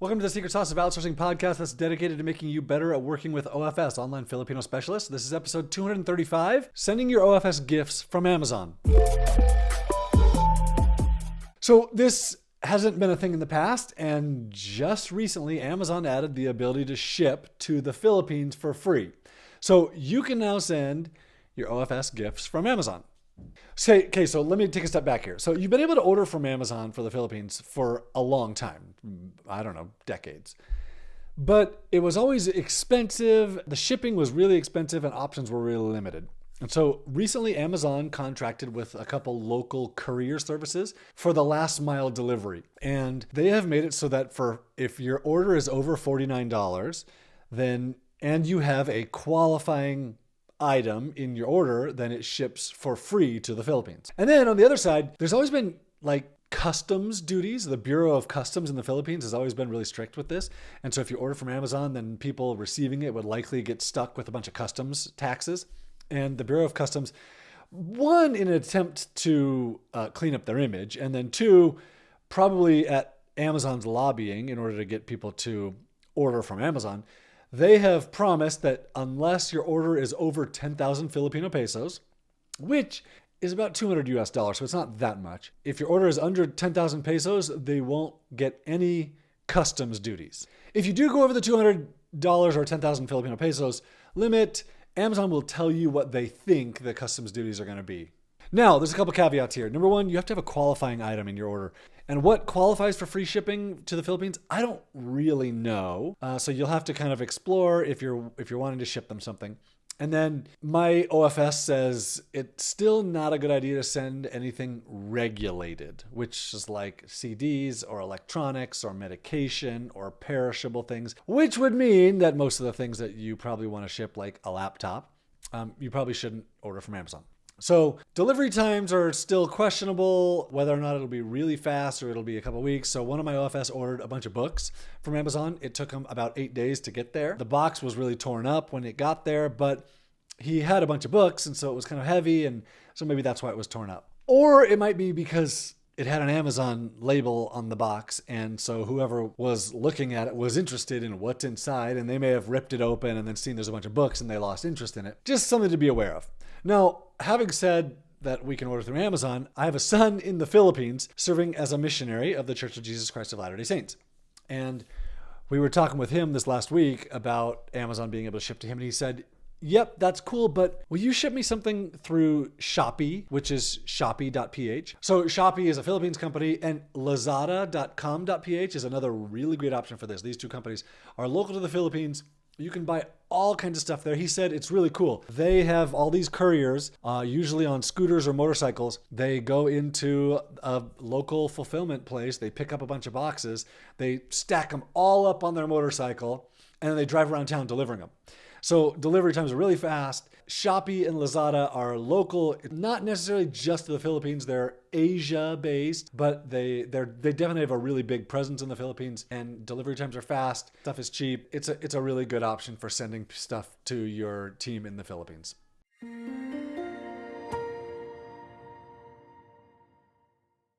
Welcome to the Secret Sauce of Outsourcing podcast that's dedicated to making you better at working with OFS, online Filipino specialists. This is episode 235, sending your OFS gifts from Amazon. So this hasn't been a thing in the past, and just recently Amazon added the ability to ship to the Philippines for free. So you can now send your OFS gifts from Amazon. So let me take a step back here. So you've been able to order from Amazon for the Philippines for a long time. I don't know, decades. But it was always expensive. The shipping was really expensive and options were really limited. And so recently Amazon contracted with a couple local courier services for the last mile delivery. And they have made it so that if your order is over $49, and you have a qualifying item in your order, then it ships for free to the Philippines. And then on the other side, there's always been like customs duties. The Bureau of Customs in the Philippines has always been really strict with this. And so if you order from Amazon, then people receiving it would likely get stuck with a bunch of customs taxes. And the Bureau of Customs, one, in an attempt to clean up their image, and then two, probably at Amazon's lobbying in order to get people to order from Amazon, they have promised that unless your order is over 10,000 Filipino pesos, which is about $200 US, so it's not that much. If your order is under 10,000 pesos, they won't get any customs duties. If you do go over the $200 or 10,000 Filipino pesos limit, Amazon will tell you what they think the customs duties are going to be. Now, there's a couple caveats here. Number one, you have to have a qualifying item in your order. And what qualifies for free shipping to the Philippines, I don't really know. So you'll have to kind of explore if you're wanting to ship them something. And then my OFS says it's still not a good idea to send anything regulated, which is like CDs or electronics or medication or perishable things, which would mean that most of the things that you probably want to ship, like a laptop, you probably shouldn't order from Amazon. So delivery times are still questionable, whether or not it'll be really fast or it'll be a couple weeks. So one of my OFS ordered a bunch of books from Amazon. It took him about 8 days to get there. The box was really torn up when it got there, but he had a bunch of books, and so it was kind of heavy, and so maybe that's why it was torn up. Or it might be because it had an Amazon label on the box, and so whoever was looking at it was interested in what's inside, and they may have ripped it open and then seen there's a bunch of books and they lost interest in it. Just something to be aware of. Now, having said that we can order through Amazon, I have a son in the Philippines serving as a missionary of the Church of Jesus Christ of Latter-day Saints. And we were talking with him this last week about Amazon being able to ship to him, and he said, yep, that's cool, but will you ship me something through Shopee, which is Shopee.ph? So Shopee is a Philippines company, and Lazada.com.ph is another really great option for this. These two companies are local to the Philippines. You can buy all kinds of stuff there. He said it's really cool. They have all these couriers, usually on scooters or motorcycles. They go into a local fulfillment place. They pick up a bunch of boxes. They stack them all up on their motorcycle, and then they drive around town delivering them. So delivery times are really fast. Shopee and Lazada are local, not necessarily just to the Philippines. They're Asia-based, but they definitely have a really big presence in the Philippines, and delivery times are fast. Stuff is cheap. It's a really good option for sending stuff to your team in the Philippines.